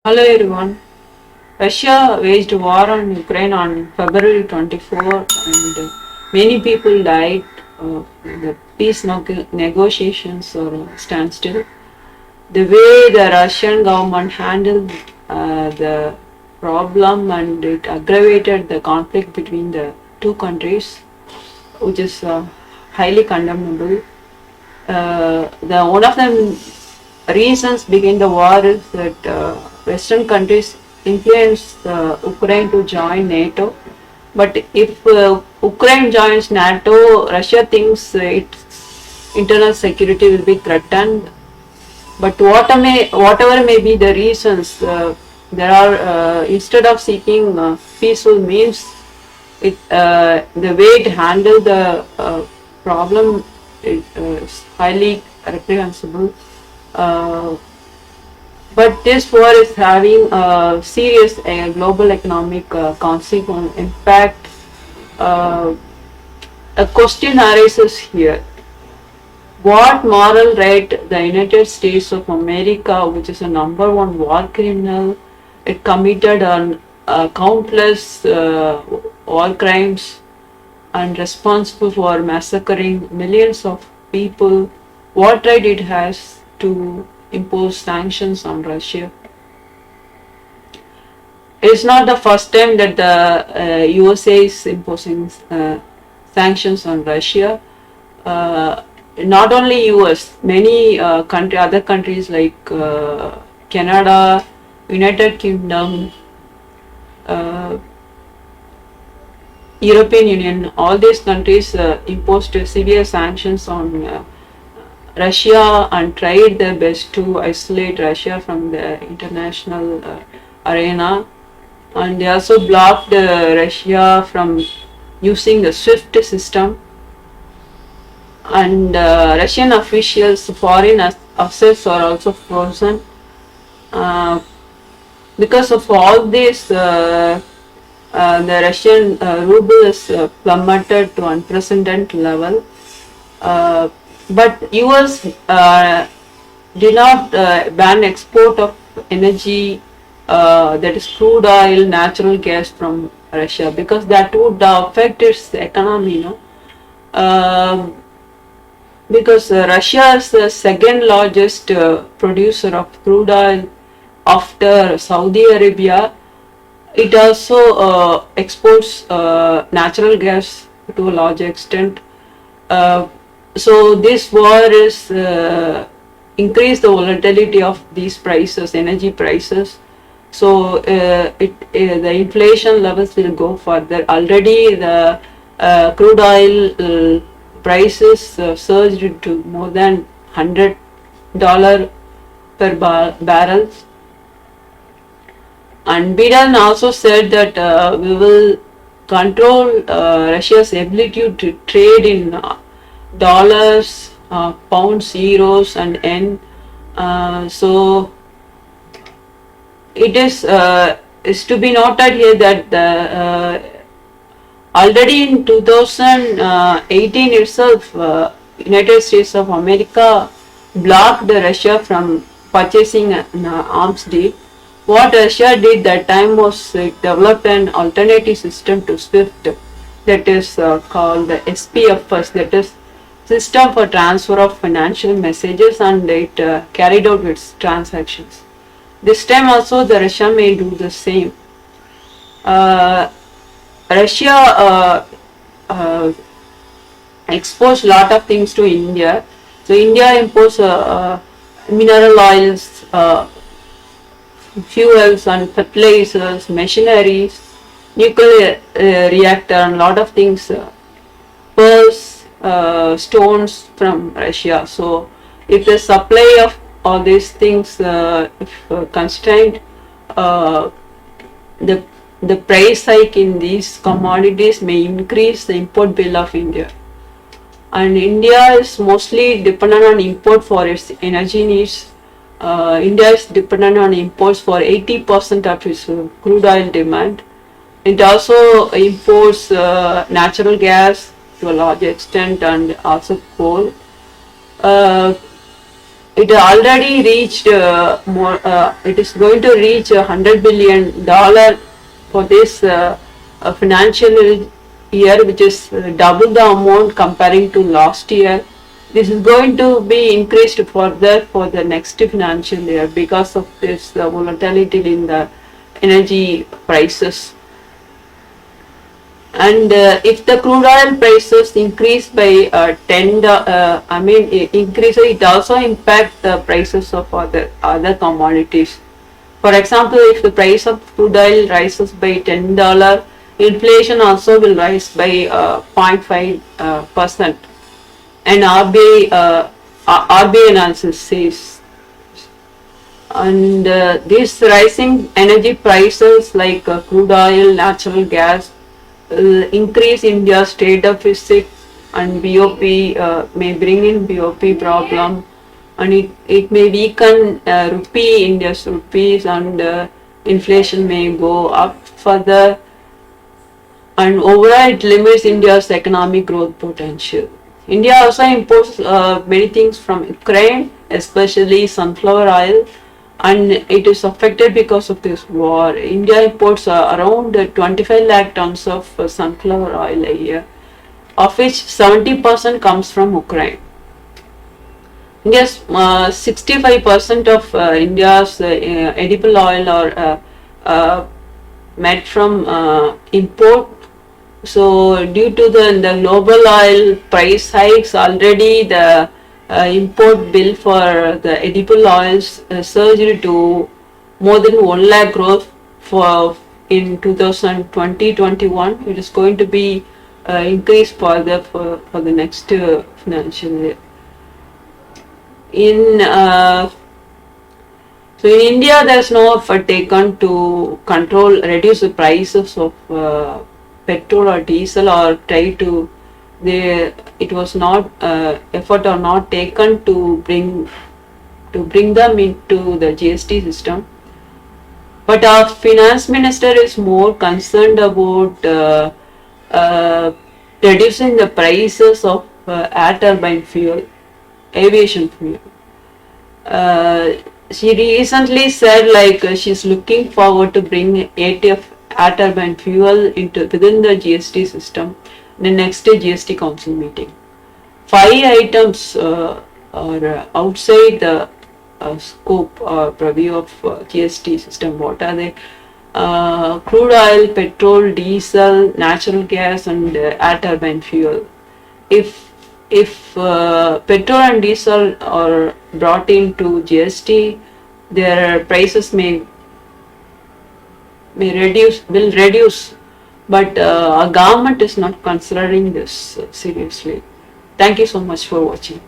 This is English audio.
Hello everyone. Russia waged war on Ukraine on February 24 and many people died. The peace negotiations or standstill. The way the Russian government handled the problem and it aggravated the conflict between the two countries, which is highly condemnable. The one of the reasons behind the war is that Western countries influenced Ukraine to join NATO. But if Ukraine joins NATO, Russia thinks its internal security will be threatened. But whatever may be the reasons, there are instead of seeking peaceful means, the way it handled the problem is highly reprehensible. Uh, but this war is having a serious global economic consequence. In fact, uh, a question arises here. What moral right the United States of America, which is a number one war criminal, it committed on countless war crimes and responsible for massacring millions of people, what right it has to impose sanctions on Russia? It's not the first time that the USA is imposing sanctions on Russia. Not only US, many other countries like Canada, United Kingdom, uh, European Union, all these countries imposed severe sanctions on Russia and tried their best to isolate Russia from the international arena. And they also blocked Russia from using the SWIFT system. And Russian officials' foreign assets are also frozen. Uh, because of all this, the Russian ruble is plummeted to unprecedented level. But US did not ban export of energy, that is crude oil, natural gas from Russia, because that would affect its economy, because Russia is the second largest producer of crude oil after Saudi Arabia. It also exports natural gas to a large extent. Uh, so this war is increase the volatility of these prices, energy prices. So the inflation levels will go further. Already the crude oil prices surged to more than $100 per barrel. And Biden also said that we will control Russia's ability to trade in dollars, pounds, euros, and yen. So it is to be noted here that already in 2018 itself, United States of America blocked Russia from purchasing an arms deal. What Russia did that time was it developed an alternative system to SWIFT, that is called the SPFS, that is System for Transfer of Financial Messages, and it carried out its transactions. This time also the Russia may do the same. Russia exports lot of things to India. So India imports mineral oils, fuels and fertilizers, machineries, nuclear reactor, and lot of things, pearls, stones from Russia. So if the supply of all these things if constrained, uh, the the price hike in these commodities may increase the import bill of India. And India is mostly dependent on import for its energy needs. India is dependent on imports for 80% of its crude oil demand. It also imports natural gas to a large extent and also coal. Uh, it already reached more. It is going to reach $100 billion for this financial year, which is double the amount comparing to last year. This is going to be increased further for the next financial year because of this volatility in the energy prices. And if the crude oil prices increase by increase, it also impact the prices of other commodities. For example, if the price of crude oil rises by $10, inflation also will rise by 0.5%. And RBI analysis says. And these rising energy prices like crude oil, natural gas, increase India's trade deficit, and BOP may bring in BOP problem, and it may weaken India's rupees, and inflation may go up further, and overall it limits India's economic growth potential. India also imports many things from Ukraine, especially sunflower oil, and it is affected because of this war. India imports around 25 lakh tons of sunflower oil a year, of which 70% comes from Ukraine. India's 65% of India's edible oil are made from import. So due to the global oil price hikes, already the import bill for the edible oils surged to more than 1 lakh growth for in 2020-21. It is going to be increased further for the next financial year. So in India, there is no effort taken to reduce the prices of petrol or diesel, or try to it was not effort or not taken to bring them into the GST system. But our finance minister is more concerned about reducing the prices of air turbine fuel, aviation fuel. She recently said she's looking forward to bring ATF, air turbine fuel, within the GST system in the next GST council meeting. 5 items are outside the scope or purview of GST system. What are they? Crude oil, petrol, diesel, natural gas, and air turbine fuel. If petrol and diesel are brought into GST, their prices will reduce, but our government is not considering this seriously. Thank you so much for watching.